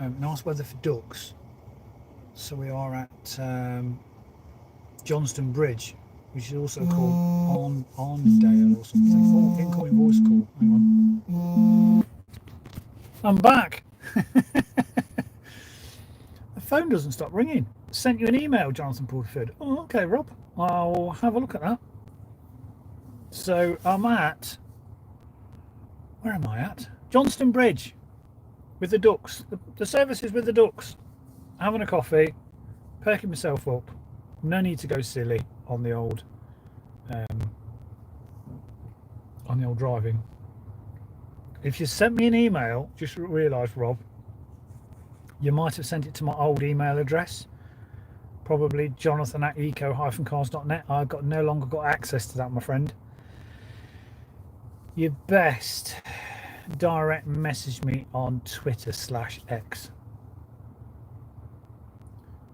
Nice weather for ducks. So we are at Johnstone Bridge, which is also called Arndale or something. Oh, incoming voice call. Hang on. I'm back. The phone doesn't stop ringing. Sent you an email, Jonathan Porterfield. Oh, okay, Rob. I'll have a look at that. So I'm at... Where am I at? Johnstone Bridge. With the ducks. The services with the ducks. Having a coffee. Perking myself up. No need to go silly on the old driving. If you sent me an email, just realised, Rob, you might have sent it to my old email address, probably jonathan@eco-cars.net. I've no longer got access to that, my friend. You best direct message me on Twitter/X.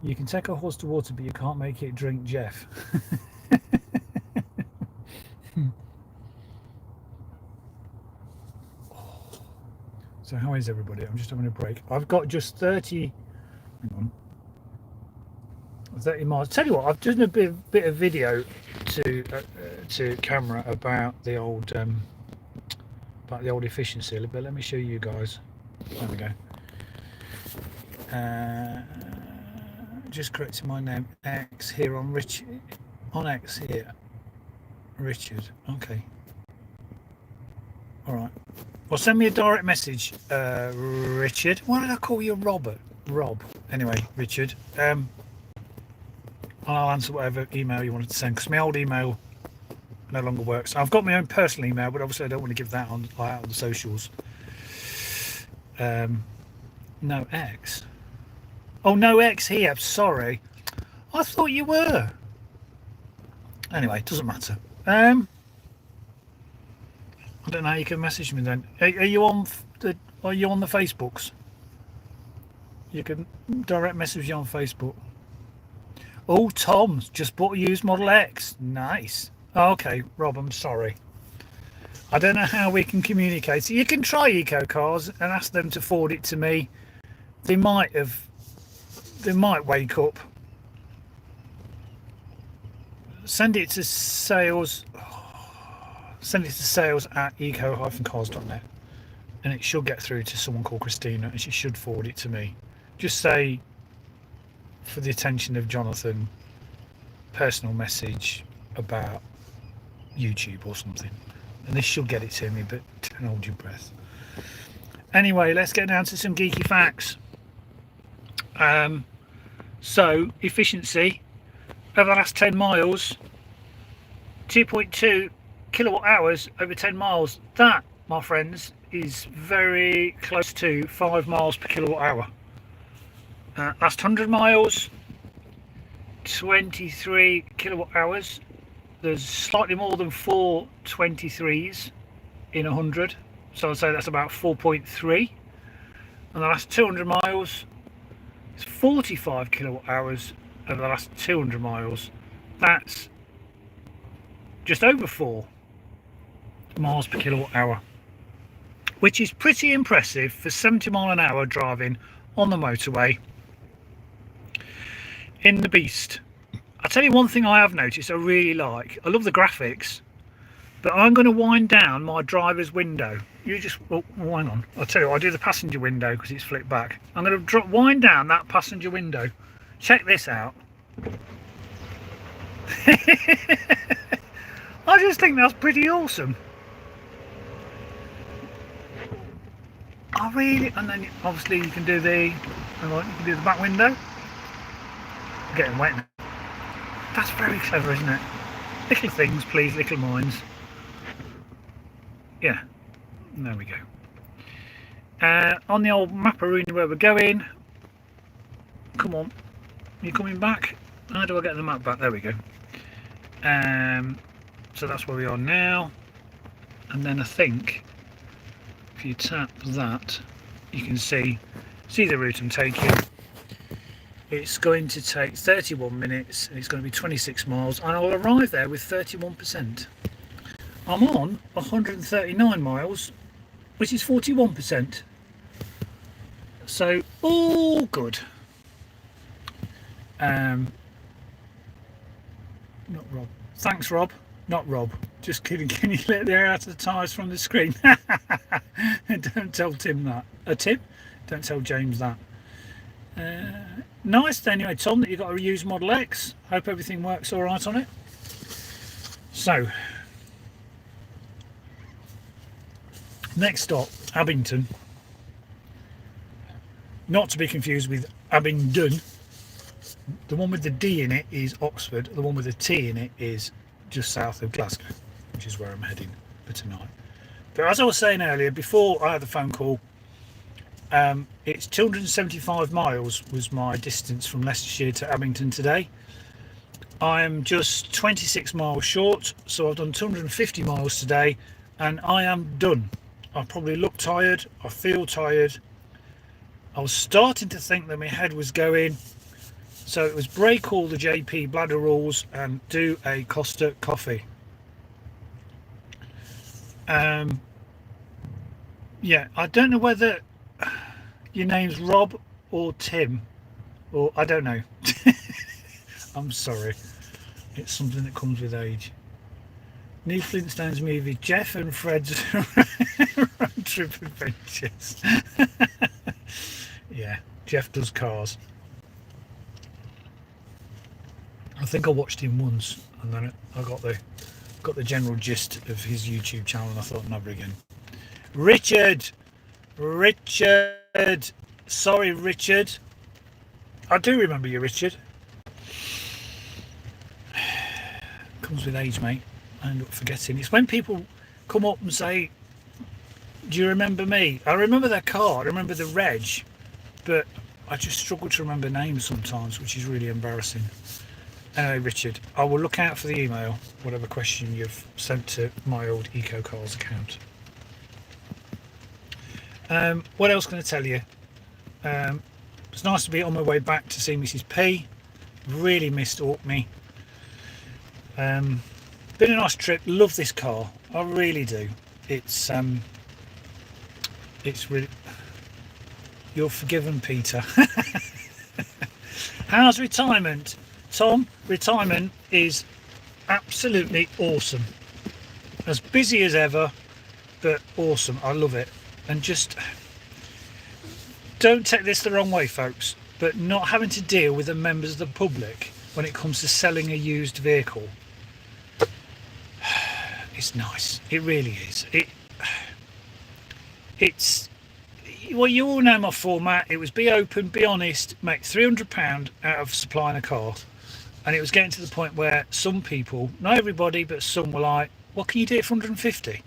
You can take a horse to water, but you can't make it drink, Jeff. So how is everybody? I'm just having a break. I've got just 30. Hang on. 30 miles. Tell you what, I've done a bit of video to camera about the old efficiency. But let me show you guys. There we go. Just correcting my name. X here on Rich. On X here. Richard. Okay. All right. Well, send me a direct message, Richard. Why did I call you Robert? Rob. Anyway, Richard. I'll answer whatever email you wanted to send, because my old email no longer works. I've got my own personal email, but obviously I don't want to give that out on the socials. No X. Oh, no X here. Sorry. I thought you were. Anyway, it doesn't matter. I don't know how you can message me then. Are you on the Facebooks? You can direct message you on Facebook. Oh, Tom's just bought a used Model X. Nice. Okay, Rob, I'm sorry. I don't know how we can communicate. You can try Eco Cars and ask them to forward it to me. They might wake up. Send it to sales. Send it to sales@eco-cars.net, and it should get through to someone called Christina, and she should forward it to me. Just say, for the attention of Jonathan, personal message about YouTube or something, and this should get it to me, but don't hold your breath. Anyway, let's get down to some geeky facts. So efficiency over the last 10 miles, 2.2 kilowatt hours over 10 miles. That, my friends, is very close to 5 miles per kilowatt hour. Last 100 miles, 23 kilowatt hours. There's slightly more than 4 23s in 100, so I'd say that's about 4.3. And the last 200 miles is 45 kilowatt hours over the last 200 miles. That's just over 4 miles per kilowatt hour, which is pretty impressive for 70 mile an hour driving on the motorway in the beast. I'll tell you one thing I have noticed I really like. I love the graphics, but I'm going to wind down my driver's window. You just, oh, hang on. I'll tell you what, I'll do the passenger window because it's flipped back. I'm going to wind down that passenger window. Check this out. I just think that's pretty awesome. I really, and then obviously you can do the, hang on, you can do the back window. I'm getting wet now. That's very clever, isn't it? Little things, please, little minds. Yeah, there we go. On the old Maparoon where we're going. Come on, you coming back? How do I get the map back? There we go. So that's where we are now. And then I think if you tap that, you can see the route I'm taking. It's going to take 31 minutes and it's going to be 26 miles, and I'll arrive there with 31%. I'm on 139 miles, which is 41%. So all good. Not Rob. Thanks, Rob. Not Rob. Just kidding. Can you let the air out of the tyres from the screen? Don't tell Tim that. Tim? Don't tell James that. Nice anyway, Tom, that you got a used Model X. Hope everything works all right on it. So, next stop, Abington. Not to be confused with Abingdon. The one with the D in it is Oxford. The one with the T in it is just south of Glasgow, which is where I'm heading for tonight. But as I was saying earlier, before I had the phone call, it's 275 miles was my distance from Leicestershire to Abington today. I am just 26 miles short, so I've done 250 miles today, and I am done. I probably look tired, I feel tired. I was starting to think that my head was going, so it was break all the JP bladder rules and do a Costa coffee. Yeah, I don't know whether your name's Rob or Tim, or I don't know. I'm sorry, it's something that comes with age. New Flintstones movie, Jeff and Fred's road trip adventures. Yeah, Jeff does cars. I think I watched him once, and then I got the general gist of his YouTube channel, and I thought never again. Richard, sorry, Richard. I do remember you, Richard. Comes with age, mate. I end up forgetting. It's when people come up and say, "Do you remember me?" I remember their car, I remember the reg, but I just struggle to remember names sometimes, which is really embarrassing. Anyway, Richard, I will look out for the email, whatever question you've sent to my old EcoCars account. What else can I tell you? It's nice to be on my way back to see Mrs. P. Really missed Orkney. Been a nice trip. Love this car. I really do. It's really. You're forgiven, Peter. How's retirement, Tom? Retirement is absolutely awesome. As busy as ever, but awesome. I love it. And just don't take this the wrong way, folks, but not having to deal with the members of the public when it comes to selling a used vehicle, it's nice. It really is. It's well, you all know my format. It was be open, be honest, make £300 out of supplying a car. And it was getting to the point where some people, not everybody, but some were like, what can you do it for 150?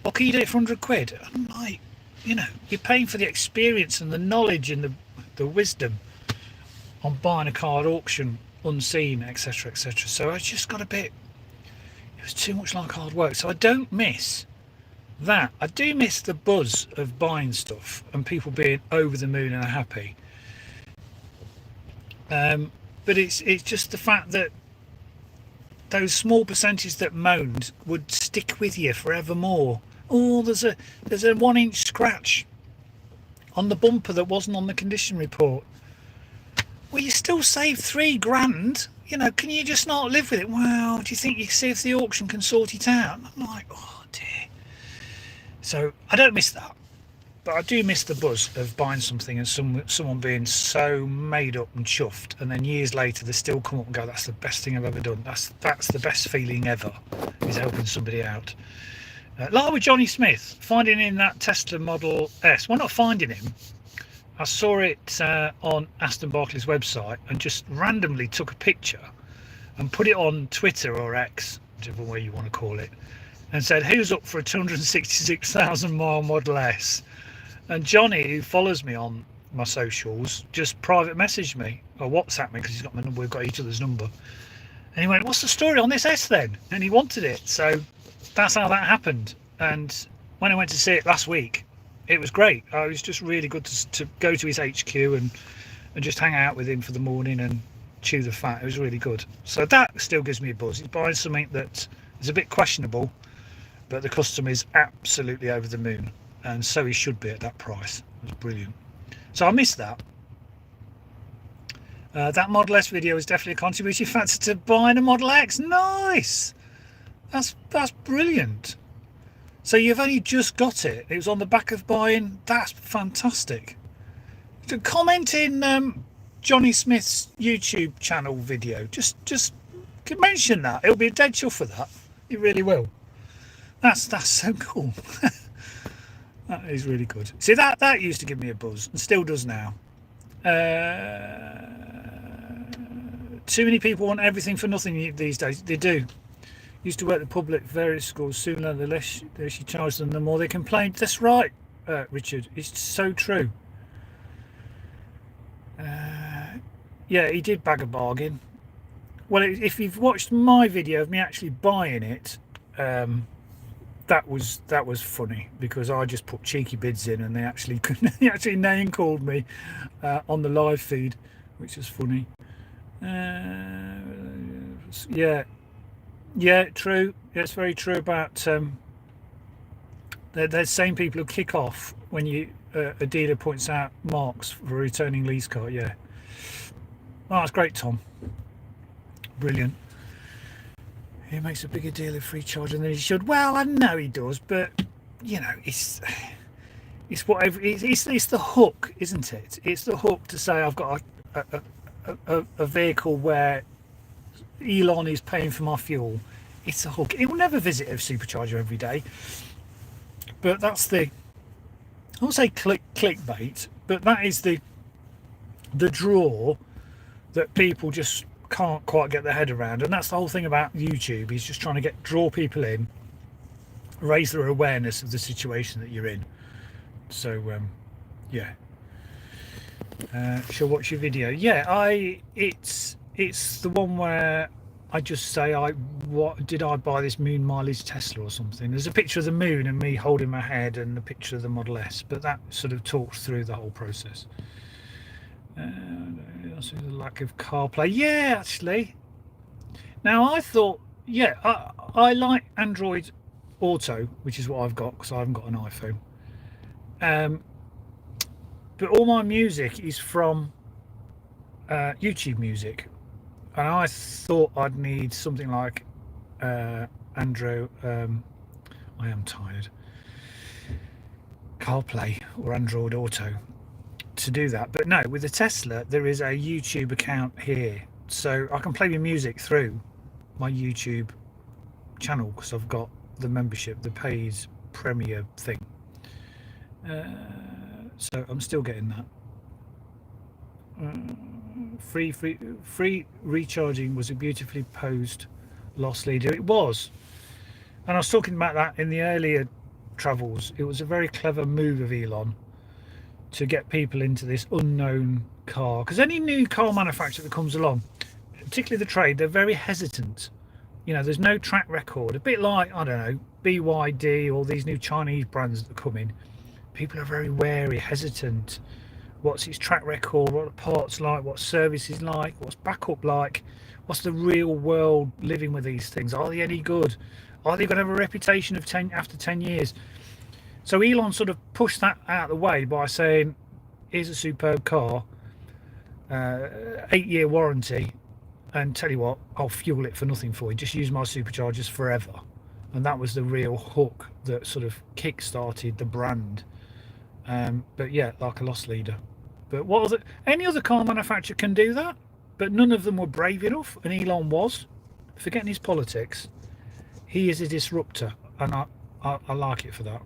What can you do it for 100 quid? I'm like, you know, you're paying for the experience and the knowledge and the wisdom on buying a car at auction, unseen, etc, etc. So I just got a bit, it was too much like hard work. So I don't miss that. I do miss the buzz of buying stuff and people being over the moon and happy. But it's just the fact that those small percentages that moaned would stick with you forevermore. Oh, there's a 1-inch scratch on the bumper that wasn't on the condition report. Well, you still saved £3,000. You know, can you just not live with it? Well, do you think you see if the auction can sort it out? I'm like, oh dear. So I don't miss that, but I do miss the buzz of buying something and someone being so made up and chuffed, and then years later they still come up and go, that's the best thing I've ever done. That's the best feeling ever, is helping somebody out. Like with Johnny Smith, finding in that Tesla Model S. Well, not finding him. I saw it on Aston Barclay's website and just randomly took a picture and put it on Twitter or X, whichever way you want to call it, and said, who's up for a 266,000 mile Model S? And Johnny, who follows me on my socials, just private messaged me or WhatsApp me, because he's got my number, we've got each other's number. And he went, what's the story on this S then? And he wanted it. So that's how that happened. And when I went to see it last week, it was great. It was just really good to go to his HQ and just hang out with him for the morning and chew the fat. It was really good. So that still gives me a buzz. He's buying something that is a bit questionable, but the customer is absolutely over the moon, and so he should be at that price. It was brilliant. So I missed that. That Model S video is definitely a contributing factor to buying a Model X. Nice. That's brilliant. So you've only just got it. It was on the back of buying. That's fantastic. Comment in Johnny Smith's YouTube channel video. Just mention that. It'll be a dead chuff for that. It really will. That's so cool. That is really good. See, that used to give me a buzz and still does now. Too many people want everything for nothing these days. They do. Used to work at public various schools. Sooner the less you charge them, the more they complain. That's right, Richard. It's so true. Yeah, he did bag a bargain. Well, if you've watched my video of me actually buying it, that was funny, because I just put cheeky bids in and they actually name called me on the live feed, which was funny. Yeah, true. It's very true about the same people who kick off when a dealer points out marks for a returning lease car. Yeah. Oh, that's great, Tom. Brilliant. He makes a bigger deal of free charging than he should. Well, I know he does, but you know, it's whatever. It's the hook, isn't it? It's the hook to say I've got a vehicle where Elon is paying for my fuel. It's a hook. It will never visit a supercharger every day, but that's the, I won't say clickbait, but that is the draw that people just can't quite get their head around. And that's the whole thing about YouTube. He's just trying to draw people in, raise their awareness of the situation that you're in. So yeah, shall watch your video. Yeah, it's the one where I just say, what did I buy this moon mileage Tesla or something? There's a picture of the moon and me holding my head and the picture of the Model S, but that sort of talks through the whole process. Also the lack of CarPlay. Yeah, actually. Now I thought, yeah, I like Android Auto, which is what I've got because I haven't got an iPhone. But all my music is from YouTube Music, and I thought I'd need something like Android. I am tired. CarPlay or Android Auto to do that, but no, with the Tesla there is a YouTube account here, so I can play my music through my YouTube channel because I've got the membership, the paid premier thing. So I'm still getting that. Free recharging was a beautifully posed loss leader. It was, and I was talking about that in the earlier travels. It was a very clever move of Elon to get people into this unknown car, because any new car manufacturer that comes along, particularly the trade, they're very hesitant. You know, there's no track record, a bit like, I don't know, BYD or these new Chinese brands that come in. People are very wary, hesitant. What's its track record, what are the parts like, what's services like, what's backup like, what's the real world living with these things, are they any good, are they going to have a reputation of after 10 years? So Elon sort of pushed that out of the way by saying, here's a superb car, 8-year warranty, and tell you what, I'll fuel it for nothing for you, just use my superchargers forever. And that was the real hook that sort of kick-started the brand. But yeah, like a loss leader. But any other car manufacturer can do that, but none of them were brave enough, and Elon was. Forgetting his politics, he is a disruptor, and I like it for that.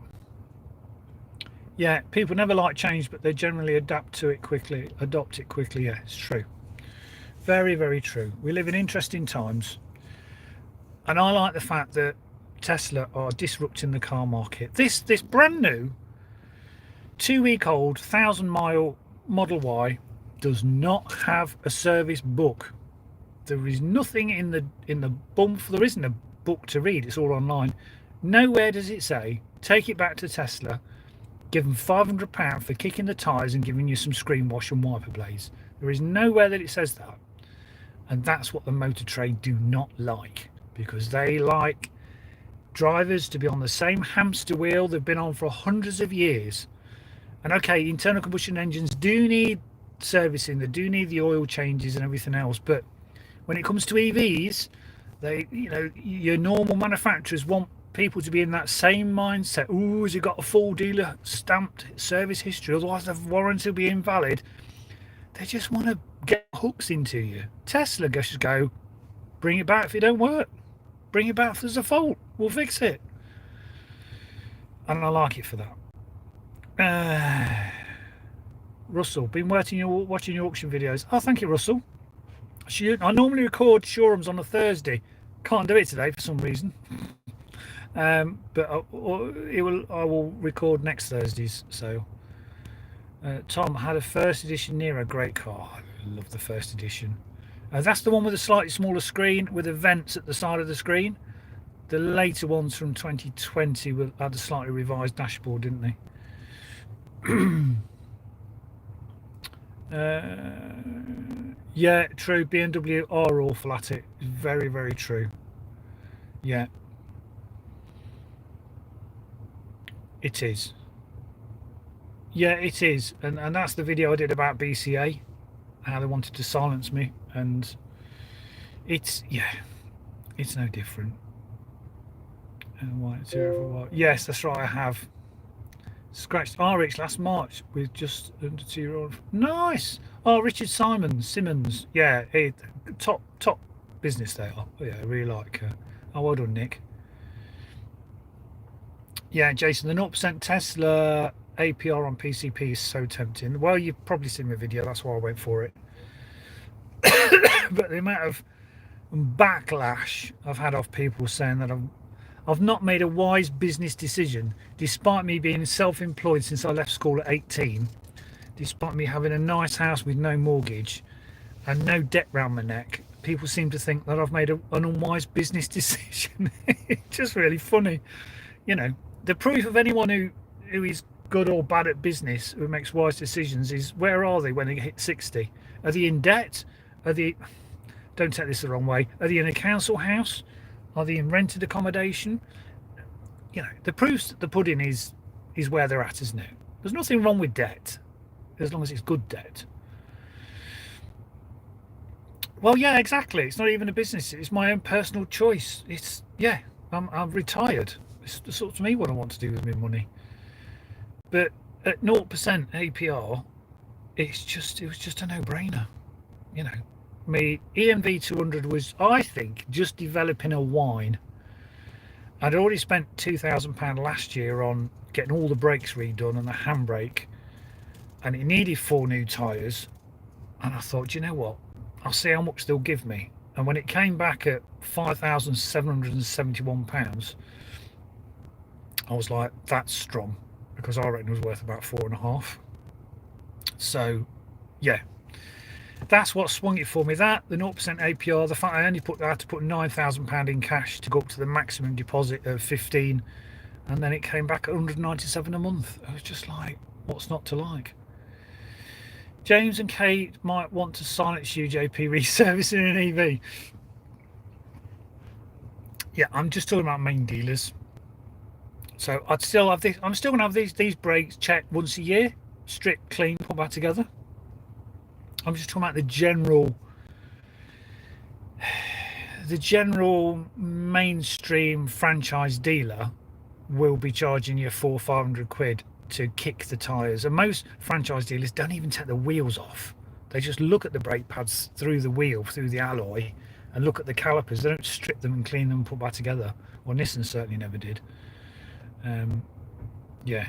Yeah, people never like change, but they generally adopt it quickly. Yeah, it's true. Very, very true. We live in interesting times, and I like the fact that Tesla are disrupting the car market. This brand new 2-week-old 1,000-mile Model Y does not have a service book. There is nothing in the bump. There isn't a book to read. It's all online. Nowhere does it say take it back to Tesla, give them £500 for kicking the tyres and giving you some screen wash and wiper blades. There is nowhere that it says that, and that's what the motor trade do not like, because they like drivers to be on the same hamster wheel they've been on for hundreds of years, And okay, internal combustion engines do need servicing, they do need the oil changes and everything else, but when it comes to EVs, they, your normal manufacturers want people to be in that same mindset. Oh, has it got a full dealer stamped service history? Otherwise, the warranty will be invalid. They just want to get hooks into you. Tesla just go, bring it back if it don't work. Bring it back if there's a fault. We'll fix it. And I like it for that. Russell, been watching your auction videos. Oh, thank you, Russell. I normally record showrooms on a Thursday. Can't do it today for some reason. But I will record next Thursdays. So, Tom had a first edition Nero, great car. I love the first edition. That's the one with a slightly smaller screen with the vents at the side of the screen. The later ones from 2020 had a slightly revised dashboard, didn't they? Yeah, true. BMW are awful at it. Very, very true. Yeah, it is. Yeah, it is. And that's the video I did about BCA, how they wanted to silence me, and it's no different. And white zero for white. Yes, that's right. I have scratched RH last March with just under 2-year-old. Nice. Oh, Richard Simmons. Yeah, top business they are. Yeah, I really like. Oh, well done, Nick. Yeah, Jason, the 0% Tesla APR on PCP is so tempting. Well, you've probably seen my video. That's why I went for it. But the amount of backlash I've had off people saying that I've not made a wise business decision, despite me being self-employed since I left school at 18, despite me having a nice house with no mortgage and no debt round my neck. People seem to think that I've made an unwise business decision. It's just really funny. The proof of anyone who is good or bad at business, who makes wise decisions, is where are they when they hit 60? Are they in debt? Don't take this the wrong way, are they in a council house? Are they in rented accommodation? The proofs that the pudding is where they're at, isn't it? There's nothing wrong with debt, as long as it's good debt. Well, yeah, exactly. It's not even a business. It's my own personal choice. I'm retired. It's up to me what I want to do with my money. But at 0% APR, it was just a no-brainer. My EMV 200 was, I think, just developing a whine. I'd already spent £2,000 last year on getting all the brakes redone and the handbrake, and it needed 4 new tyres. And I thought, you know what? I'll see how much they'll give me. And when it came back at £5,771, I was like, that's strong, because I reckon it was worth about 4.5. So, yeah. That's what swung it for me. That, the 0% APR, the fact I had to put £9,000 in cash to go up to the maximum deposit of 15, and then it came back at 197 a month. I was just like, what's not to like? James and Kate might want to silence you, JP, reservicing an EV. Yeah, I'm just talking about main dealers. So I'd still have this. I'm still gonna have these brakes checked once a year, stripped, clean, put back together. I'm just talking about the general mainstream franchise dealer will be charging you £400-500 to kick the tyres, and most franchise dealers don't even take the wheels off. They just look at the brake pads through the wheel, through the alloy, and look at the calipers. They don't strip them and clean them and put back together. Well, Nissan certainly never did. Yeah,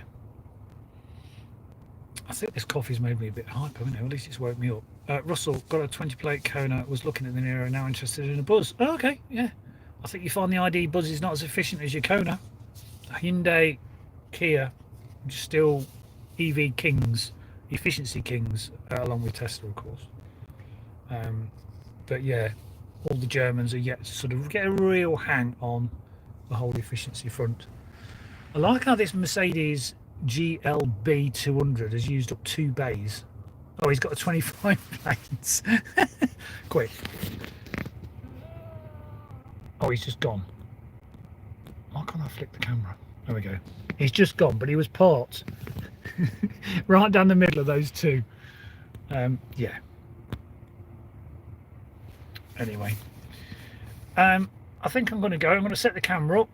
I think this coffee's made me a bit hyper, at least it's woke me up. Russell, got a 20 plate Kona, was looking at the Nero, now interested in a Buzz. Oh, okay, yeah. I think you find the ID Buzz is not as efficient as your Kona. Hyundai, Kia, still EV kings, efficiency kings, along with Tesla, of course. But yeah, all the Germans are yet to sort of get a real hang on the whole efficiency front. I like how this Mercedes GLB 200 has used up 2 bays. Oh, he's got a 25 lanes. Quick. Oh, he's just gone. Why can't I flick the camera? There we go. He's just gone, but he was parked right down the middle of those two. Yeah. Anyway, I think I'm going to go. I'm going to set the camera up,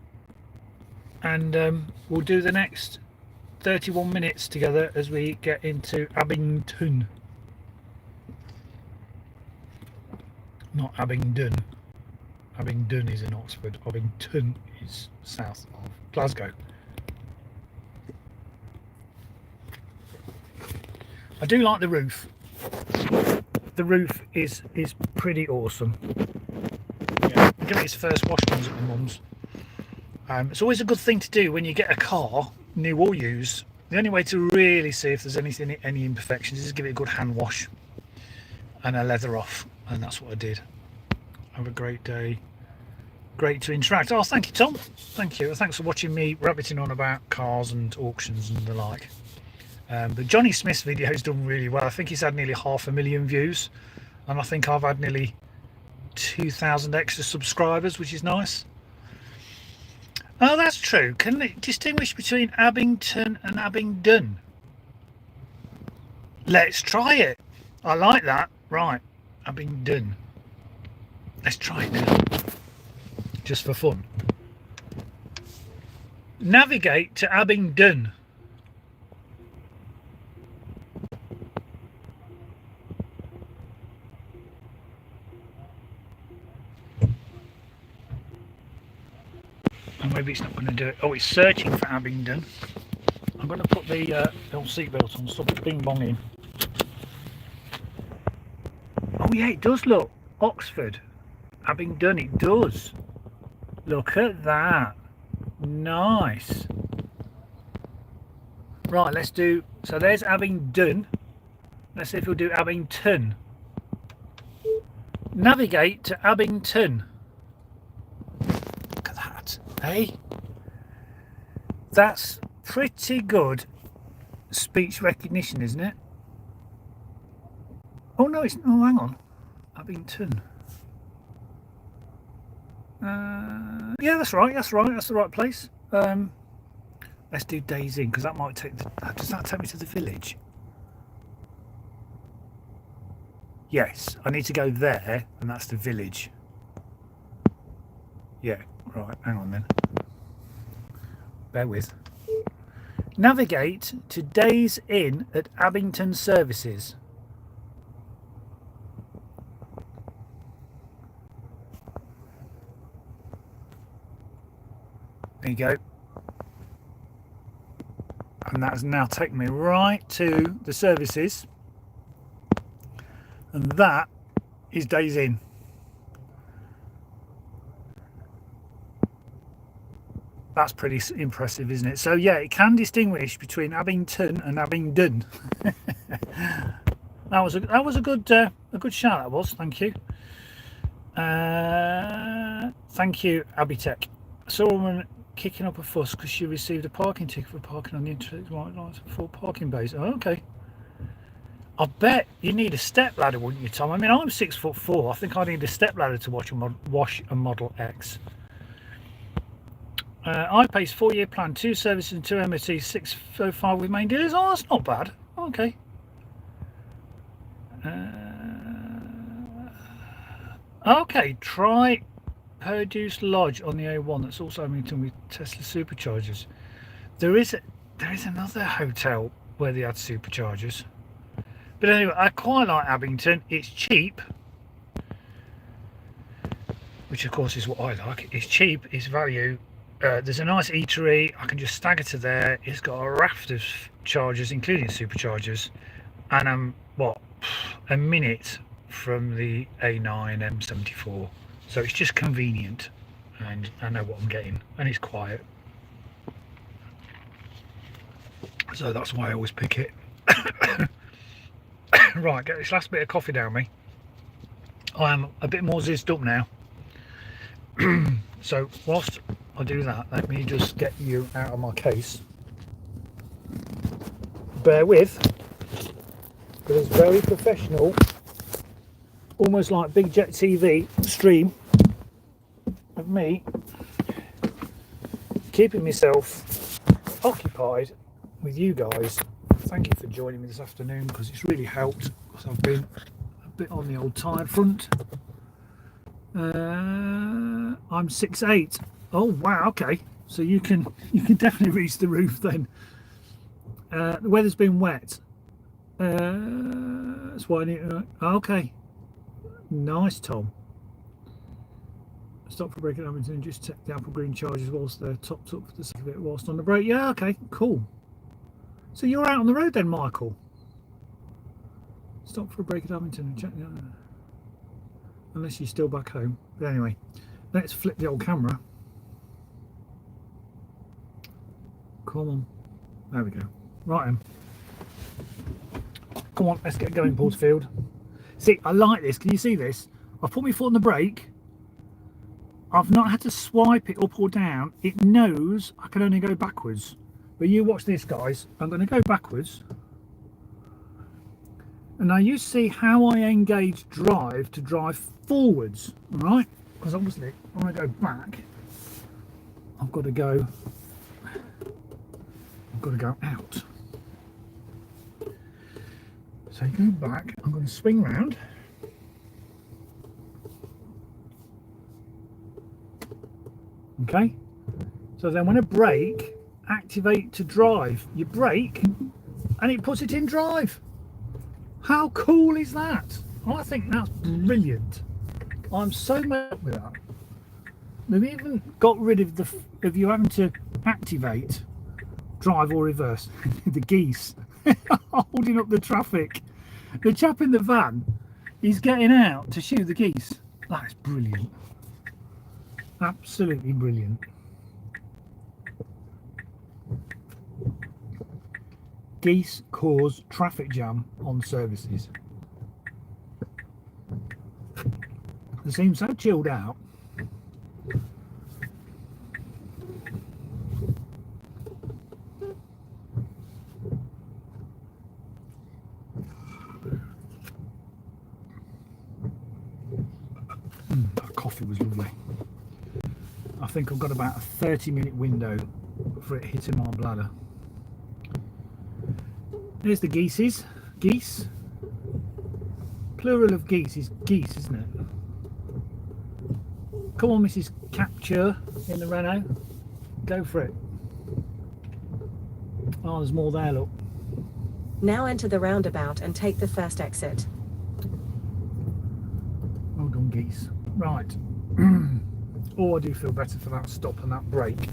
and we'll do the next 31 minutes together as we get into Abington. Not Abingdon. Abingdon is in Oxford. Abington is south of Glasgow. I do like the roof. The roof is pretty awesome. Yeah, I'm giving it its first wash ones at my mum's. It's always a good thing to do when you get a car, new or used. The only way to really see if there's any imperfections is give it a good hand wash and a leather off, and that's what I did. Have a great day. Great to interact. Oh, thank you, Tom. Thank you. Thanks for watching me rabbiting on about cars and auctions and the like. But Johnny Smith's video has done really well. I think he's had nearly 500,000 views, and I think I've had nearly 2,000 extra subscribers, which is nice. Oh, that's true. Can they distinguish between Abington and Abingdon? Let's try it. I like that. Right, Abingdon. Let's try it now, just for fun. Navigate to Abingdon. And maybe it's not going to do it. Oh, it's searching for Abingdon. I'm going to put the little seatbelt on, stop it bing bonging. Oh yeah, it does look. Oxford. Abingdon, it does. Look at that. Nice. Right, let's do, so there's Abingdon. Let's see if we'll do Abington. Navigate to Abington. Look at that, eh? That's pretty good speech recognition, isn't it? Oh no, it's, oh hang on. Abington. Yeah, that's right, that's the right place. Let's do days in, because that might take the, does that take me to the village? Yes, I need to go there, and that's the village. Yeah, right, hang on then. Bear with. Navigate to Days Inn at Abington Services. There you go. And that has now taken me right to the services. And that is Days Inn. That's pretty impressive, isn't it? So yeah, it can distinguish between Abington and Abingdon. that was a good shout. That was. Thank you. Thank you, Abitech. I saw a woman kicking up a fuss because she received a parking ticket for parking on the internet full parking bays. Oh, okay. I bet you need a step ladder, wouldn't you, Tom? I mean, I'm 6'4". I think I need a step ladder to wash a Model X. iPace 4-year plan, 2 services and 2 MOT, 605 with main dealers. Oh, that's not bad. Okay. Okay, try Purdue's Lodge on the A1. That's also Abington with Tesla superchargers. There is another hotel where they had superchargers. But anyway, I quite like Abington. It's cheap, which of course is what I like. It's cheap, it's value. There's a nice eatery. I can just stagger to there. It's got a raft of chargers, including superchargers, and I'm a minute from the A9 M74. So it's just convenient, and I know what I'm getting, and it's quiet. So that's why I always pick it. Right, get this last bit of coffee down me. I am a bit more zizzed up now. So whilst I do that, let me just get you out of my case. Bear with, because it's very professional, almost like Big Jet TV stream of me keeping myself occupied with you guys thank you for joining me this afternoon, because it's really helped, because I've been a bit on the old tired front. I'm 6'8". Oh wow, okay, so you can definitely reach the roof then. The weather's been wet, that's why I need to, okay, nice Tom. Stop for break at Abington and just check the apple green charges whilst they're topped up for the sake of it whilst on the break. Yeah, okay, cool. So you're out on the road then, Michael? Stop for a break at Abington and check the other. Unless you're still back home. But anyway, let's flip the old camera. Come on. There we go. Right then. Come on, let's get going, Porterfield. See, I like this. Can you see this? I've put my foot on the brake. I've not had to swipe it up or down. It knows I can only go backwards. But you watch this, guys. I'm going to go backwards. And now you see how I engage drive to drive forwards, right? Because obviously when I go back, I've got to go out. So you go back, I'm going to swing round. Okay, so then when I brake, activate to drive, you brake and it puts it in drive. How cool is that? I think that's brilliant. I'm so mad with that. They've even got rid of you having to activate drive or reverse. The geese holding up the traffic. The chap in the van, he's getting out to shoot the geese. That is brilliant. Absolutely brilliant. Geese cause traffic jam on services. They seem so chilled out. That coffee was lovely. I think I've got about a 30-minute window for it hitting my bladder. There's the geeses. Geese. Plural of geese is geese, isn't it? Come on, Mrs. Capture in the Renault. Go for it. Oh, there's more there, look. Now enter the roundabout and take the first exit. Well done, geese. Right. Oh, I do feel better for that stop and that brake.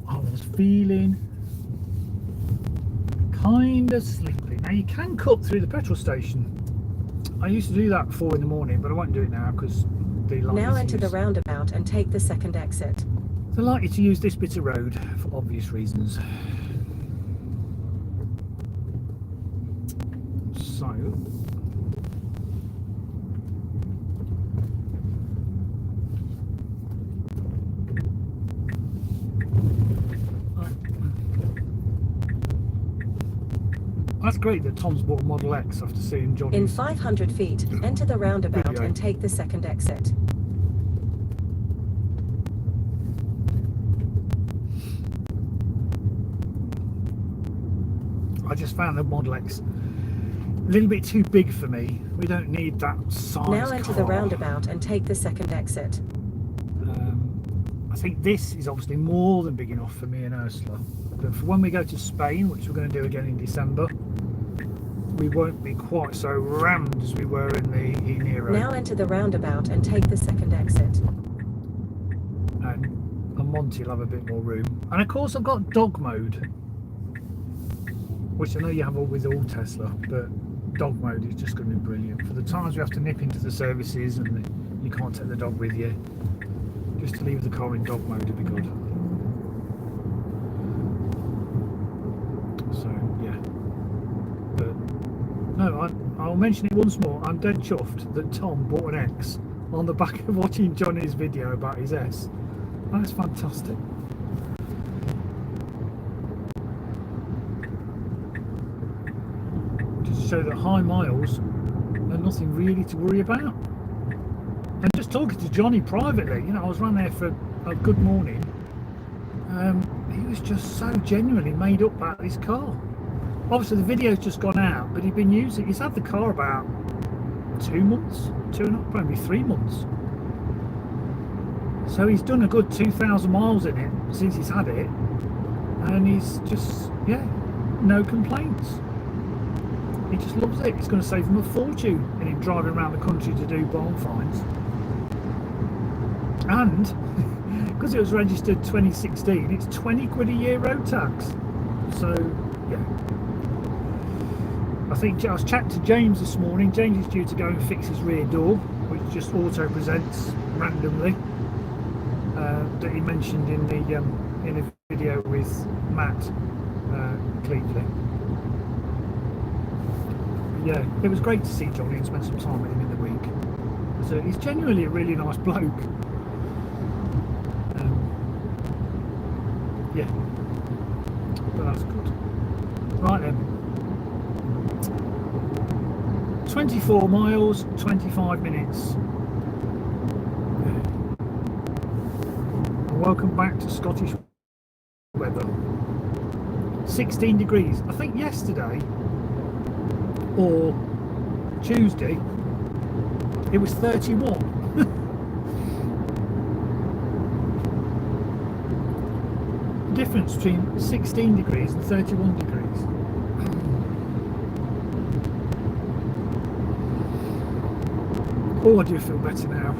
I was feeling kind of sleepy. Now you can cut through the petrol station. I used to do that before in the morning, but I won't do it now because they like now enter the roundabout and take the second exit. They like you to use this bit of road for obvious reasons. So that's great that Tom's bought a Model X after seeing Johnny. In 500 feet, enter the roundabout video. And take the second exit. I just found the Model X a little bit too big for me. We don't need that size Now enter car. the roundabout and take the second exit. I think this is obviously more than big enough for me and Ursula. But for when we go to Spain, which we're going to do again in December, we won't be quite so rammed as we were in the E-Niro. Now enter the roundabout and take the second exit. And Monty will have a bit more room. And of course I've got dog mode, which I know you have with all Tesla, but dog mode is just going to be brilliant. For the times we have to nip into the services and you can't take the dog with you, just to leave the car in dog mode would be good. So yeah, but no, I'll mention it once more. I'm dead chuffed that Tom bought an X on the back of watching Johnny's video about his S. That's fantastic. Just to show that high miles are nothing really to worry about. And just talking to Johnny privately, you know, I was round there for a good morning. He was just so genuinely made up about his car. obviously the video's just gone out, but he's had the car about 2 months, 2.5, probably 3 months. So he's done a good 2,000 miles in it since he's had it, and he's just, yeah, no complaints. He just loves it. It's going to save him a fortune in him driving around the country to do barn finds. And because it was registered 2016, it's 20 quid a year road tax. So yeah, I think I was chatting to James this morning. James is due to go and fix his rear door, which just auto presents randomly, that he mentioned in the video with Matt Cleveland. Yeah, it was great to see Johnny and spend some time with him in the week. So he's genuinely a really nice bloke. Yeah, but that's good. Right then, 24 miles, 25 minutes. Welcome back to Scottish weather. 16 degrees. I think yesterday or Tuesday it was 31. The difference between 16 degrees and 31 degrees. Oh, I do feel better now.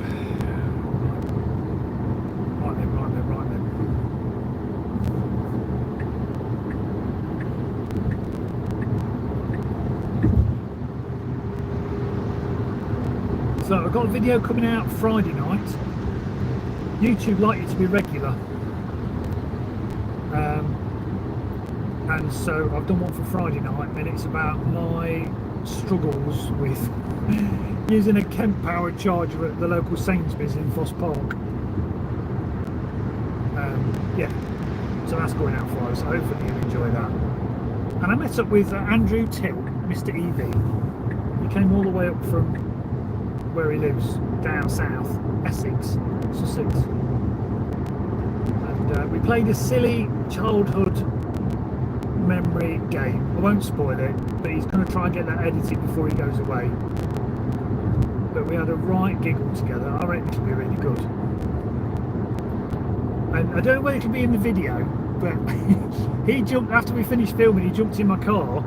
Right then. So I've got a video coming out Friday night. YouTube like it to be regular. And so I've done one for Friday night, and it's about my struggles with using a Kent powered charger at the local Sainsbury's in Foss Park. Yeah, so that's going out Friday, so hopefully you'll enjoy that. And I met up with Andrew Till, Mr. EV. He came all the way up from where he lives, down south, Essex, Sussex. And we played a silly childhood memory game. I won't spoil it, but he's going to try and get that edited before he goes away. But we had a right giggle together. I reckon it'll be really good. And I don't know whether it'll be in the video, but he jumped, after we finished filming, he jumped in my car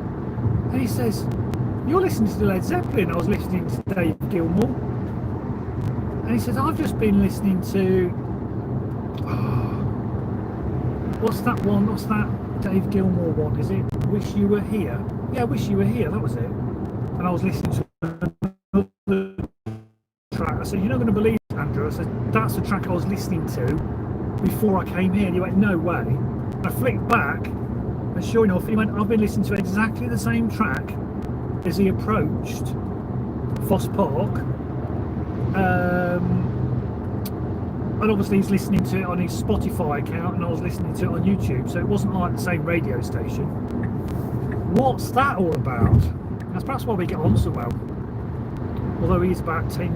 and he says, "You're listening to Led Zeppelin." I was listening to Dave Gilmour. And he says, "I've just been listening to, what's that one? What's that Dave Gilmour one? Is it Wish You Were Here?" Yeah, Wish You Were Here, that was it. And I was listening to another track. I said, "You're not going to believe it, Andrew." I said, "That's the track I was listening to before I came here." And he went, "No way." And I flicked back, and sure enough, he went, "I've been listening to exactly the same track as he approached Foss Park. And obviously he's listening to it on his Spotify account, and I was listening to it on YouTube, so it wasn't like the same radio station. What's that all about?" That's perhaps why we get on so well. Although he's about 10,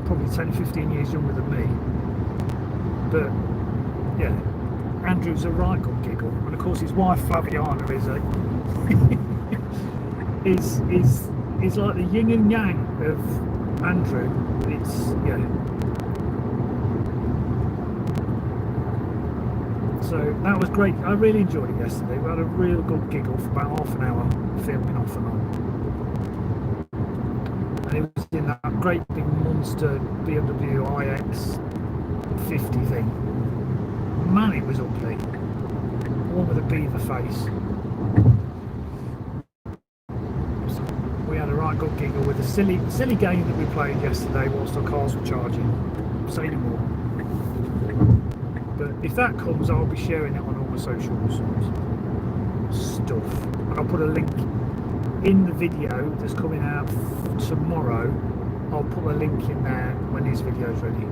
probably 10, 15 years younger than me. But yeah, Andrew's a right good giggle, and of course his wife Flaviana is like the yin and yang of Andrew. It's, yeah. So that was great. I really enjoyed it yesterday. We had a real good giggle for about half an hour filming off and on. And it was in that great big monster BMW iX 50 thing. Man, it was ugly. One with a beaver face. So we had a right good giggle with a silly game that we played yesterday whilst our cars were charging. Say no more. But if that comes, I'll be sharing it on all my socials stuff. And I'll put a link in the video that's coming out tomorrow. I'll put a link in there when this video's ready.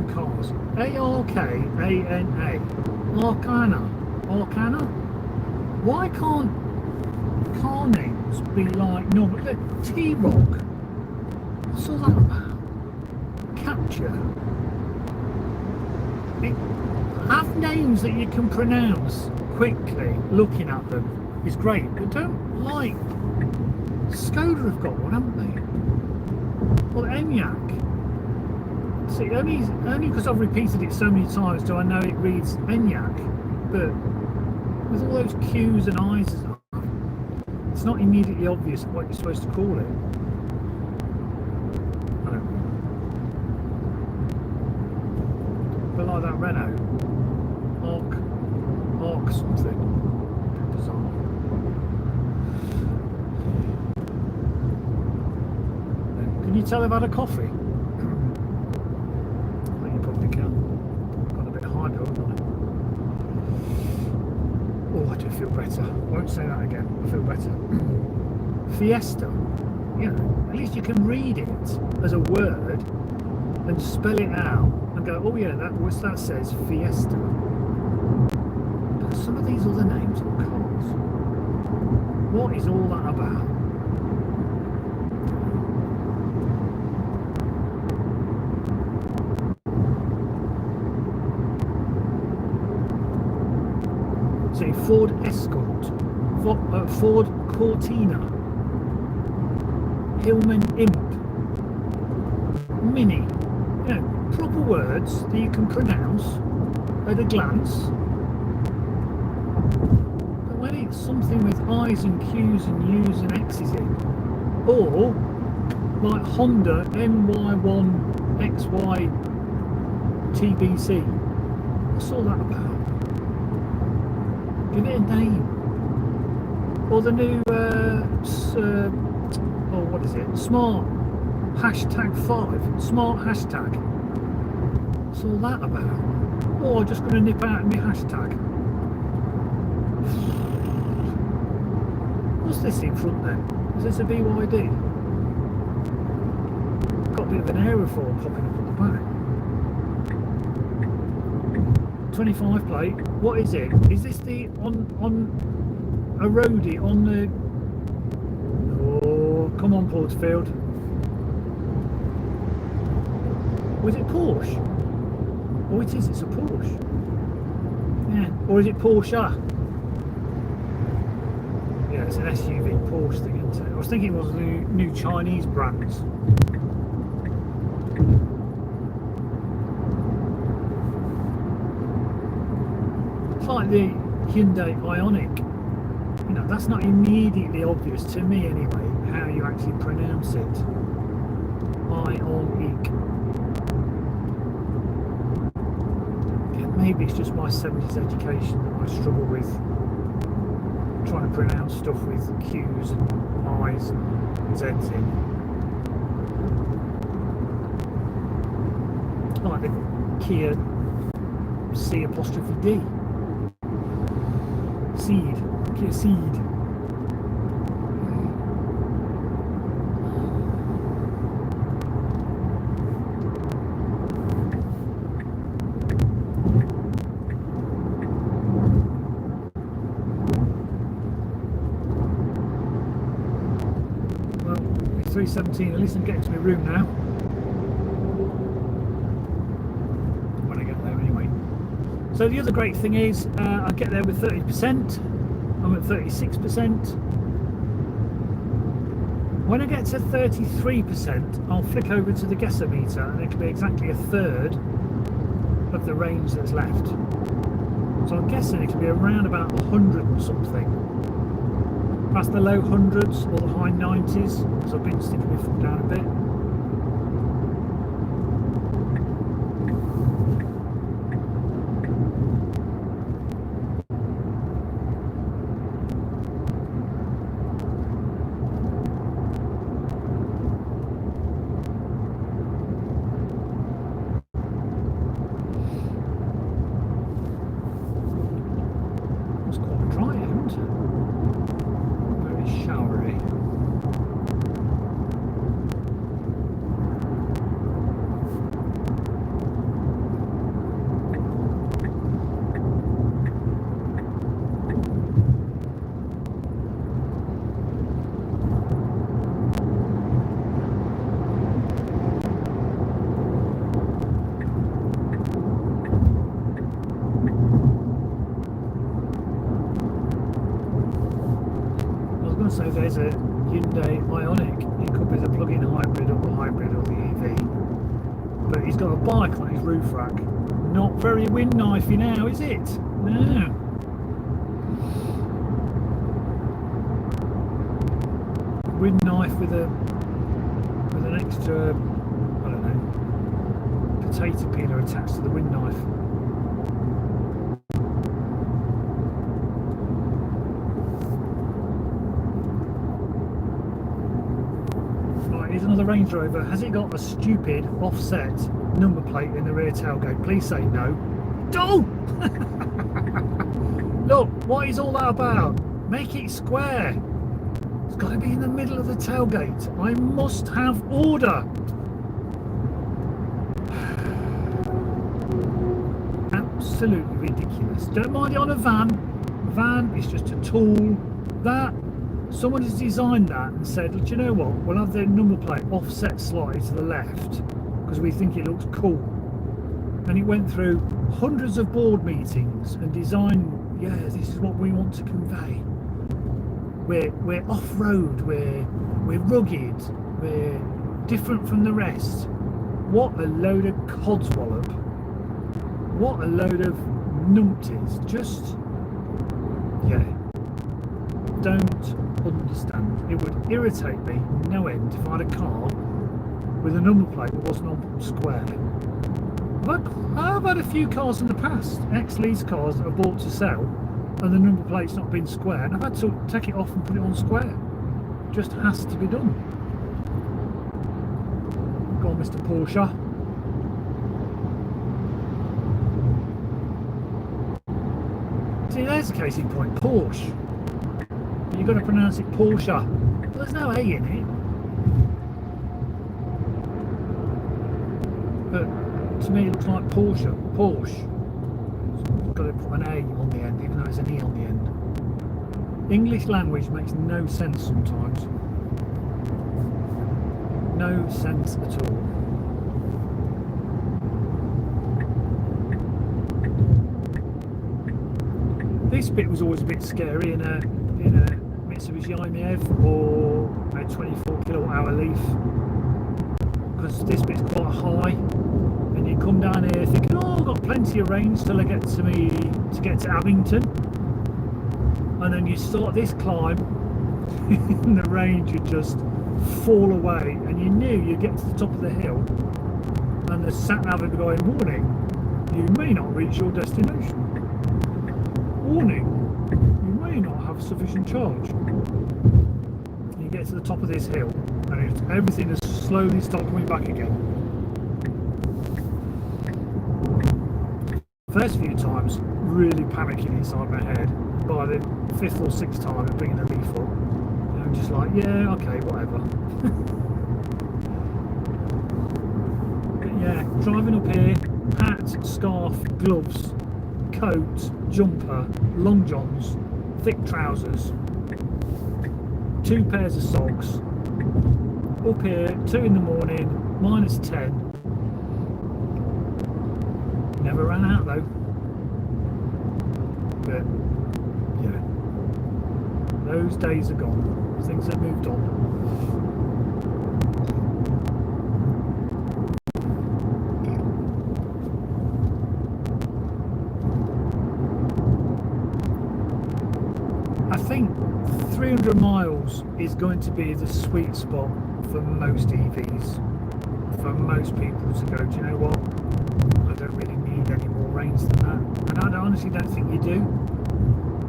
with cars. Arkana. Arcana. Why can't car names be like normal? T-Rock. What's all that about? Capture. Have names that you can pronounce quickly. Looking at them is great, but don't like. Skoda have got one, haven't they? Well, Enyaq. See, only because I've repeated it so many times do I know it reads Enyaq, but with all those Q's and I's and stuff, it's not immediately obvious what you're supposed to call it. I don't know. But like that Renault, Arc something. Bizarre. Can you tell I've had a coffee? Oh, I do feel better. I won't say that again. I feel better. Fiesta. You know, at least you can read it as a word and spell it out and go, oh yeah, what's that says? Fiesta. But some of these other names on cars, what is all that about? Say Ford Escort, Ford Cortina, Hillman Imp, Mini. You know, proper words that you can pronounce at a glance. But when it's something with I's and Q's and U's and X's in, or like Honda MY1XY TBC, what's all that about? Give it a name. Or the new, what is it? Smart #5. Smart hashtag. What's all that about? Or just going to nip out my hashtag. What's this in front then? Is this a BYD? Got a bit of an aerofoil popping up at the back. 25 plate. What is it? Is this the on a roadie on the? Oh, come on, Porterfield. Was it Porsche? Oh, it is. It's a Porsche. Yeah. Or is it Porsche? Yeah, it's an SUV Porsche thing, isn't it? I was thinking it was the new Chinese brands. Like the Hyundai Ioniq, you know, that's not immediately obvious to me anyway how you actually pronounce it. Ioniq. Yeah, maybe it's just my 70s education that I struggle with trying to pronounce stuff with Q's and I's and Z's in. Like the Kia C''D. Seed. Kia Seed. Well, it's 3:17. At least I'm getting to my room now. When I get there, anyway. So the other great thing is I get there with 30%. I'm at 36%. When I get to 33%, I'll flick over to the guessometer and it'll be exactly a third of the range that's left. So I'm guessing it'll be around about 100 and something. Past the low hundreds or the high 90s, because I've been sticking my foot down a bit. So there's a Hyundai Ioniq. It could be the plug-in hybrid or the EV. But he's got a bike on his roof rack. Not very wind knifey now, is it? No. Wind knife with an extra, I don't know, potato peeler attached to the wind knife. Right, here's another Range Rover. Has it got a stupid offset number plate in the rear tailgate? Please say no. Don't! Look, what is all that about? Make it square. It's got to be in the middle of the tailgate. I must have order. Absolutely ridiculous. Don't mind it on a van. Van is just a tool. That someone has designed that and said, do you know what? We'll have the number plate offset slightly to the left because we think it looks cool. And it went through hundreds of board meetings and designed. Yeah, this is what we want to convey. We're off-road, we're rugged, we're different from the rest. What a load of codswallop. What a load of numpties. Just, yeah, don't understand. It would irritate me no end if I had a car with a number plate that wasn't on square. I've had a few cars in the past, ex-lease cars that I bought to sell, and the number plate's not been square, and I've had to take it off and put it on square. Just has to be done. Go on, Mr. Porsche. See, there's a case in point. Porsche. But you've got to pronounce it Porsche. Well, there's no A in it. But to me, it looks like Porsche. Porsche. Got to put an A on the end, even though there's an E on the end. English language makes no sense sometimes. No sense at all. This bit was always a bit scary in a Mitsubishi IMEV or a 24 kilowatt-hour Leaf, because this bit's quite high, and you come down here thinking, oh, I've got plenty of range till I get to Abington, and then you start this climb and the range would just fall away, and you knew you'd get to the top of the hill and the sat-nav would be going, warning, you may not reach your destination. Warning, you may not have sufficient charge. You get to the top of this hill and everything has slowly stopped coming back again. First few times, really panicking inside my head. By the 5th or 6th time of bringing the Leaf up, I'm just like, yeah, okay, whatever. But yeah, driving up here, hat, scarf, gloves, coat, jumper, long johns, thick trousers, 2 pairs of socks, up here, 2 in the morning, -10. Never ran out though. But yeah, those days are gone. Things have moved on. I think 300 miles is going to be the sweet spot for most EVs. For most people to go, do you know what? I don't really need any more range than that. And I honestly don't think you do.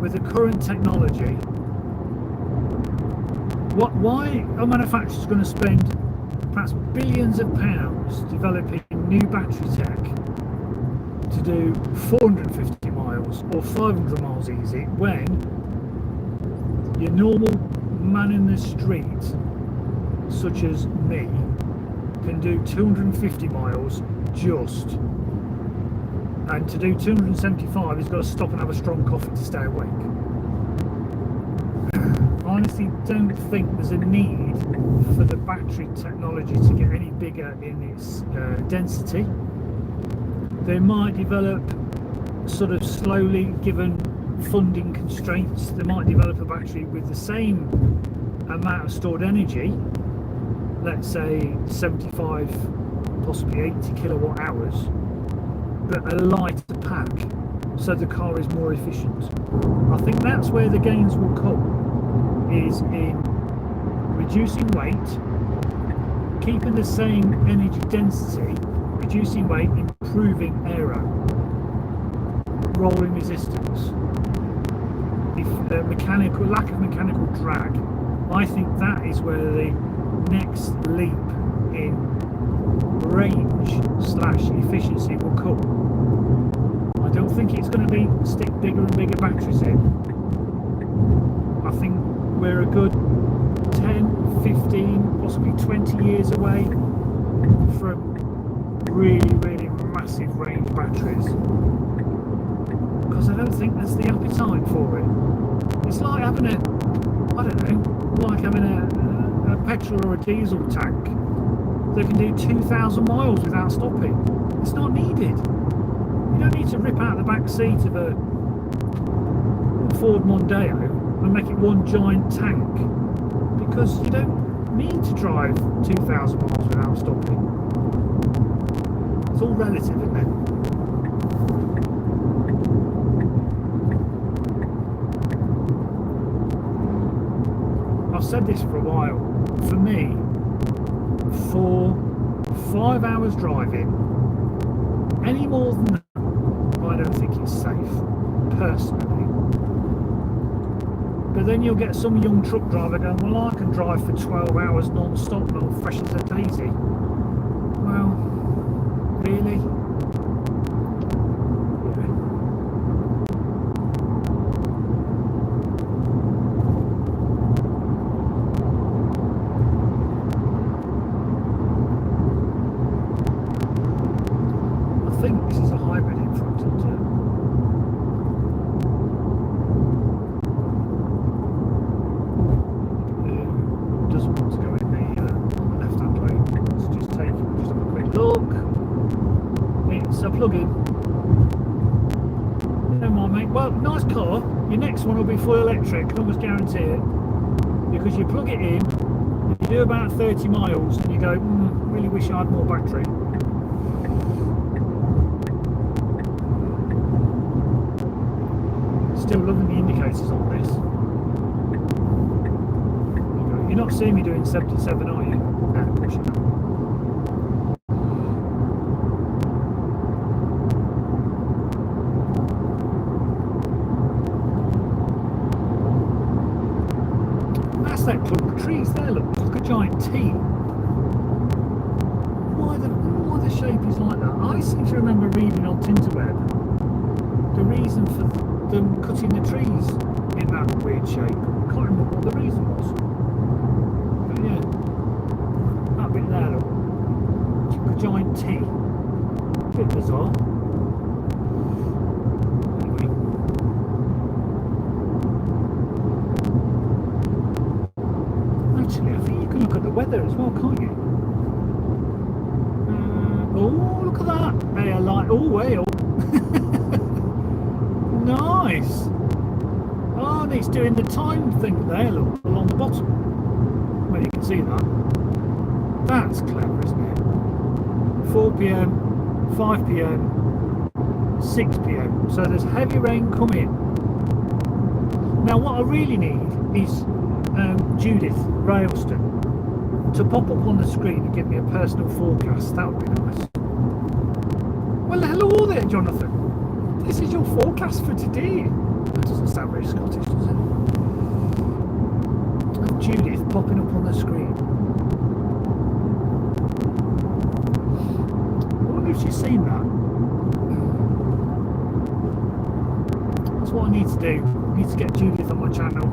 With the current technology, why are manufacturers going to spend perhaps billions of pounds developing new battery tech to do 450 miles or 500 miles easy when your normal man in the street, such as me, can do 250 miles just, and to do 275 he's got to stop and have a strong coffee to stay awake. I honestly don't think there's a need for the battery technology to get any bigger in its density. They might develop sort of slowly, given funding constraints, they might develop a battery with the same amount of stored energy, let's say 75, possibly 80 kilowatt hours, but a lighter pack, so the car is more efficient. I think that's where the gains will come, is in reducing weight, keeping the same energy density, reducing weight, improving aero, rolling resistance, mechanical lack of mechanical drag. I think that is where the next leap in range / efficiency will come. I don't think it's going to be stick bigger and bigger batteries in. I think we're a good 10, 15, possibly 20 years away from really, really massive range batteries, because I don't think there's the appetite for it. It's like having like having a petrol or a diesel tank that can do 2,000 miles without stopping. It's not needed. You don't need to rip out the back seat of a Ford Mondeo and make it one giant tank, because you don't need to drive 2,000 miles without stopping. It's all relative, isn't it? I've said this for a while. For me, for 5 hours driving, any more than that, I don't think it's safe, personally. But then you'll get some young truck driver going, well, I can drive for 12 hours non-stop and I'm fresh as a daisy. Well, really? I think this is a hybrid in front of it. Doesn't want to go in the left-hand lane. Let's just take it, just have a quick look. It's a plug-in. Never mind, mate. Well, nice car. Your next one will be full electric, can almost guarantee it. Because you plug it in, you do about 30 miles, and you go, really wish I had more battery. Still loving the indicators on this. You're not seeing me doing 77, are you? No, of course you're not. That's that clump of trees there, look. It's like a giant T. Why the shape is like that? I seem to remember reading on Tinterweb the reason for them cutting the trees in that weird shape. Can't remember what the reason was. But yeah, that bit there, look. It's like a giant T. Bit bizarre. Anyway. Actually, I think you can look at the weather as well, can't you? Oh, look at that. They are like, oh, way up. Nice. Oh, and it's doing the time thing there, look, along the bottom. Well, you can see that. That's clever, isn't it? 4 p.m, 5 p.m, 6 p.m. So there's heavy rain coming. Now, what I really need is Judith Railston to pop up on the screen and give me a personal forecast. That would be nice. Well, hello there, Jonathan. This is your forecast for today. That doesn't sound very Scottish, does it? And Judith popping up on the screen. I wonder if she's seen that. That's what I need to do. I need to get Judith on my channel.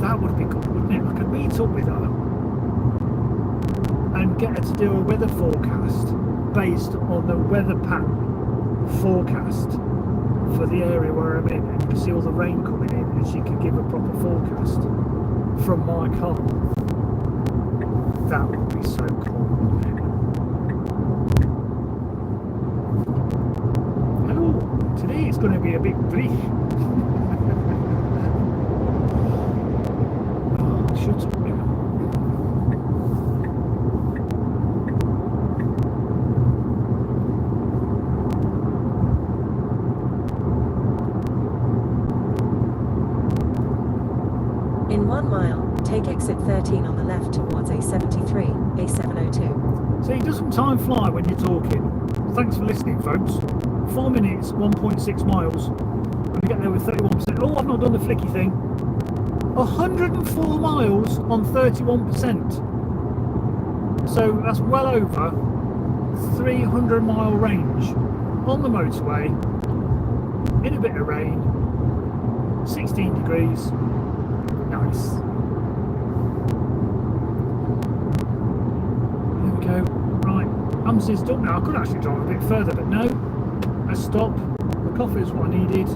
That would be good, wouldn't it? I could meet up with her and get her to do a weather forecast based on the weather pattern forecast for the area where I'm in, and you can see all the rain coming in, and she can give a proper forecast from my car. That would be so cool, wouldn't it? Oh, today it's going to be a bit bleak. Oh, shut up now. In 1 mile, take exit 13 on the left towards A73, A702. See, doesn't time fly when you're talking? Thanks for listening, folks. 4 minutes, 1.6 miles. When we get there with 31%. Oh, I've not done the flicky thing. 104 miles on 31%. So that's well over 300-mile range on the motorway in a bit of rain, 16 degrees. Nice. There we go. Right, I'm zizzed up now. I could actually drive a bit further, but no. Let's stop. The coffee is what I needed.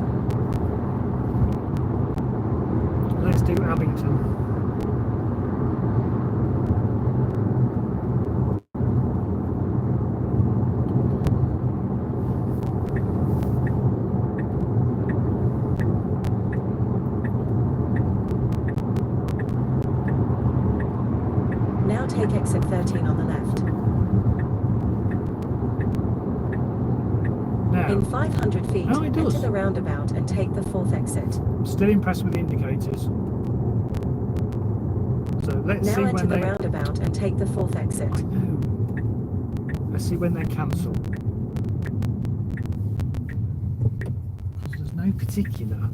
Let's do Abington. Now take exit 13 on the left. Now, In 500 feet, Oh, it does. enter the roundabout and take the 4th exit. I'm still impressed with the indicators. So let's Now see enter when the they... roundabout and take the 4th exit. I know. Let's see when they're cancelled. There's no particular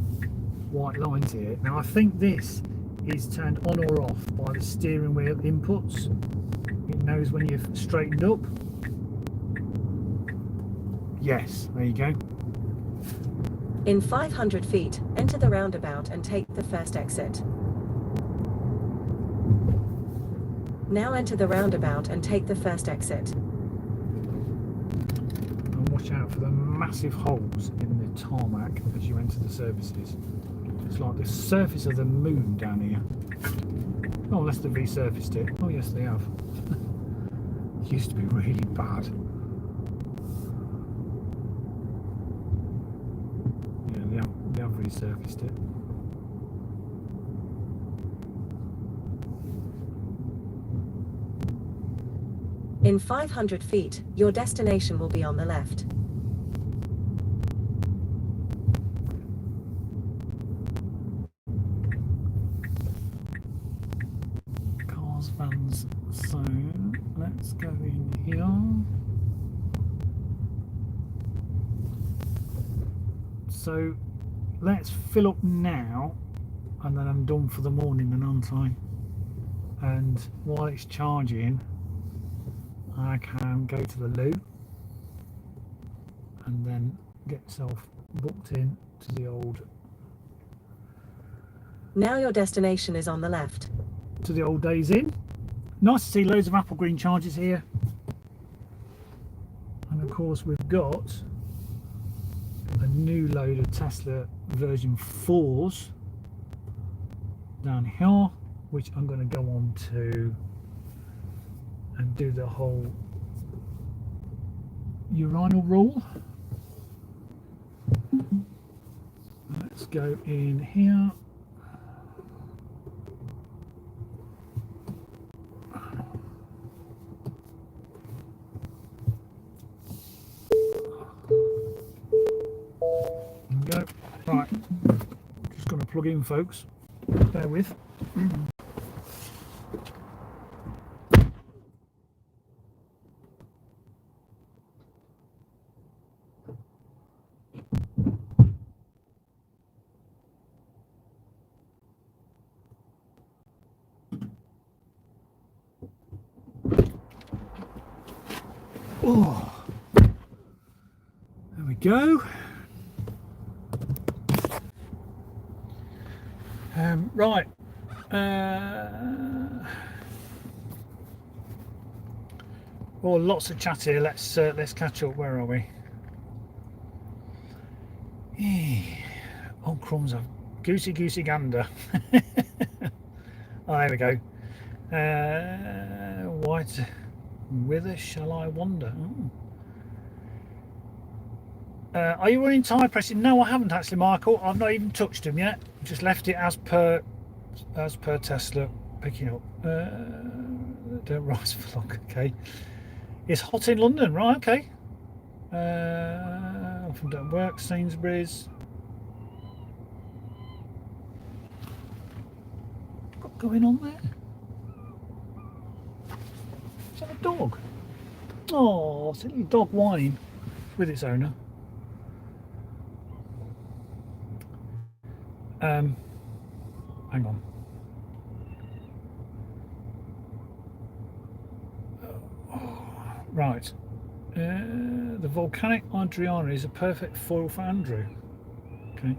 white lines here. Now I think this is turned on or off by the steering wheel inputs. It knows when you've straightened up. Yes, there you go. In 500 feet, enter the roundabout and take the 1st exit. Now enter the roundabout and take the 1st exit. And watch out for the massive holes in the tarmac as you enter the services. It's like the surface of the moon down here. Oh, unless they've resurfaced it. Oh yes, they have. It used to be really bad. Yeah, they have resurfaced it. In 500 feet, your destination will be on the left. Cars, vans, so let's go in here. So let's fill up now and then I'm done for the morning then, aren't I? And while it's charging I can go to the loo and then get myself booked in to the old destination is on the left. to the old Days Inn. Nice to see loads of apple green charges here. And of course we've got a new load of Tesla version 4s down here, which I'm going to go on to and do the whole urinal rule. Let's go in here. There we go. Right, just going to plug in, folks. Bear with. Oh, there we go. Right. Oh, lots of chat here. Let's catch up. Where are we? Oh, crumbs! Of goosey gander. Oh, there we go. white. Whither shall I wander? Are you running tyre pressing? No, I haven't actually, Michael. I've not even touched them yet. Just left it as per Tesla picking up. Don't rise for long. Okay. It's hot in London, right? Okay. Often don't work. Sainsbury's. What's going on there? Is that a dog? Oh, it's a little dog whining with its owner. Hang on. Right. The volcanic Adriana is a perfect foil for Andrew. Okay.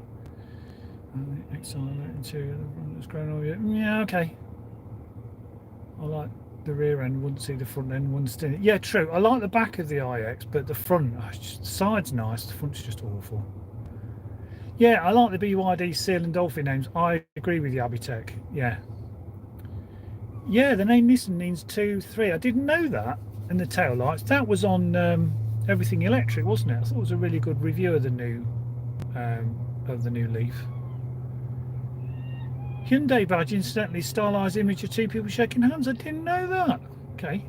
And the exile interior of the front that's grown over here. Yeah, okay. I like the rear end, wouldn't see the front end, wouldn't see it. Yeah, true. I like the back of the iX, but the front, the side's nice, the front's just awful. Yeah, I like the BYD Seal and Dolphin names. I agree with you, Abitech. Yeah. Yeah, the name Nissan means 2, 3. I didn't know that. And the tail lights. That was on Everything Electric, wasn't it? I thought it was a really good review of the new Leaf. Hyundai badge, incidentally, stylized image of two people shaking hands. I didn't know that. Okay.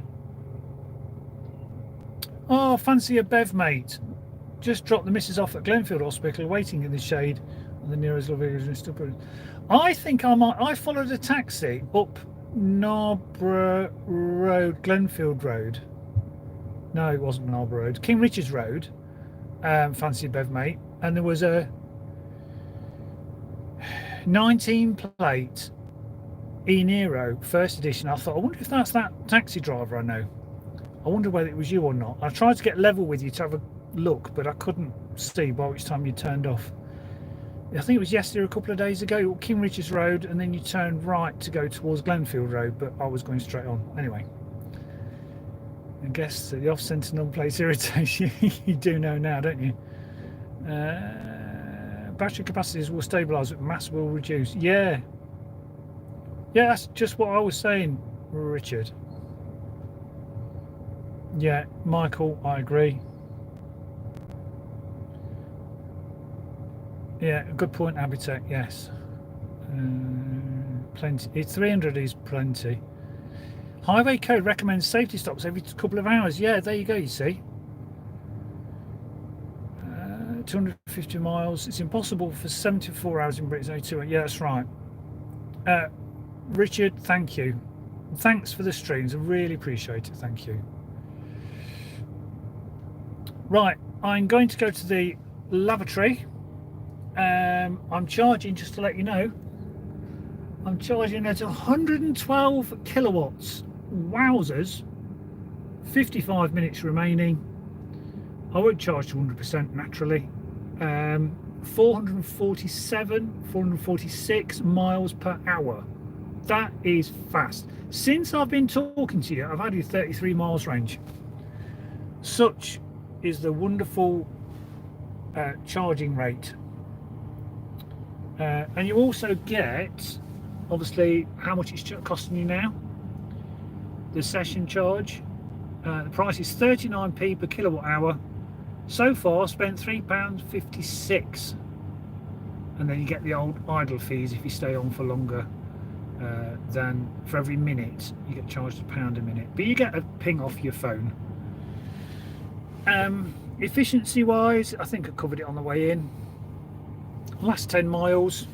Oh, fancy a bev, mate. Just dropped the missus off at Glenfield Hospital, waiting in the shade on the nearest lovely. I think I followed a taxi up Narborough Road, Glenfield Road. No, it wasn't Narborough Road. King Richard's Road. Fancy a bev, mate. And there was a 19 plate E-Nero, first edition. I thought, I wonder if that's that taxi driver I know. I wonder whether it was you or not. I tried to get level with you to have a look, but I couldn't see by which time you turned off. I think it was yesterday or a couple of days ago, King Richard's Road, and then you turned right to go towards Glenfield Road, but I was going straight on. Anyway, I guess the off-centre number plates irritate you. You do know now, don't you? Battery capacities will stabilise, but mass will reduce. Yeah, that's just what I was saying, Richard. Yeah, Michael, I agree. Yeah, good point, Abitech. Yes, plenty. It's 300 is plenty. Highway code recommends safety stops every couple of hours. Yeah, there you go. You see, 250 miles. It's impossible for 74 hours in Britain's O2. Yeah, that's right. Richard, thank you. Thanks for the streams. I really appreciate it. Thank you. Right, I'm going to go to the lavatory. I'm charging, just to let you know, I'm charging at 112 kilowatts. Wowzers. 55 minutes remaining. I won't charge to 100% naturally. 446 miles per hour. That is fast. Since I've been talking to you, I've added 33 miles range. Such is the wonderful charging rate. And you also get, obviously, how much it's costing you now. The session charge. The price is 39p per kilowatt hour. So far, spent £3.56. And then you get the old idle fees if you stay on for longer than for every minute. You get charged £1 a minute. But you get a ping off your phone. Efficiency wise, I think I covered it on the way in. Last 10 miles,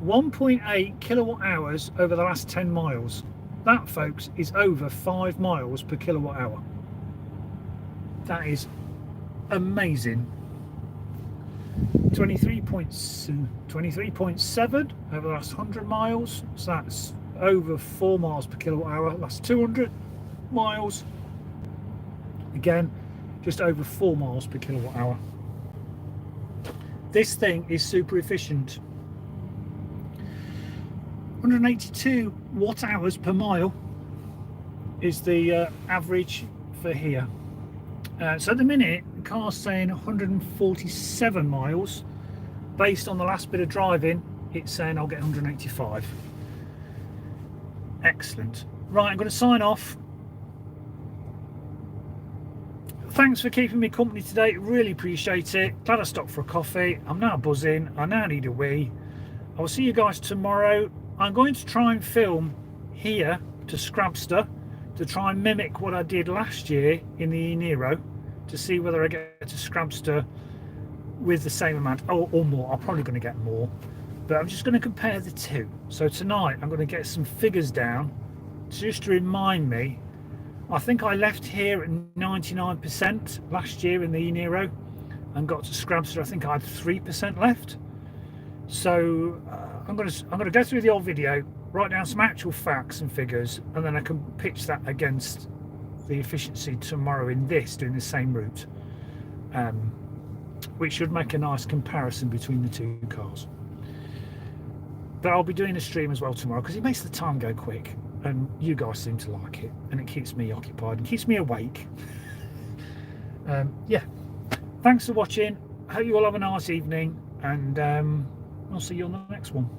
1.8 kilowatt hours over the last 10 miles. That, folks, is over 5 miles per kilowatt hour. That is amazing. 23.7 over the last 100 miles. So that's over 4 miles per kilowatt hour. Last 200 miles. Again, just over 4 miles per kilowatt hour. This thing is super efficient. 182 watt hours per mile is the average for here. So at the minute, the car's saying 147 miles. Based on the last bit of driving, it's saying I'll get 185. Excellent. Right, I'm going to sign off. Thanks for keeping me company today. Really appreciate it. Glad I stopped for a coffee. I'm now buzzing. I now need a wee. I will see you guys tomorrow. I'm going to try and film here to Scrabster to try and mimic what I did last year in the E-Nero to see whether I get to Scrabster with the same amount or more. I'm probably going to get more, but I'm just going to compare the two. So tonight I'm going to get some figures down just to remind me. I think I left here at 99% last year in the E-Nero and got to Scrabster. I think I had 3% left. So I'm going to go through the old video, write down some actual facts and figures, and then I can pitch that against the efficiency tomorrow in this, doing the same route, which should make a nice comparison between the two cars. But I'll be doing a stream as well tomorrow because it makes the time go quick, and you guys seem to like it, and it keeps me occupied and keeps me awake. Yeah, thanks for watching. Hope you all have a nice evening, and I'll see you on the next one.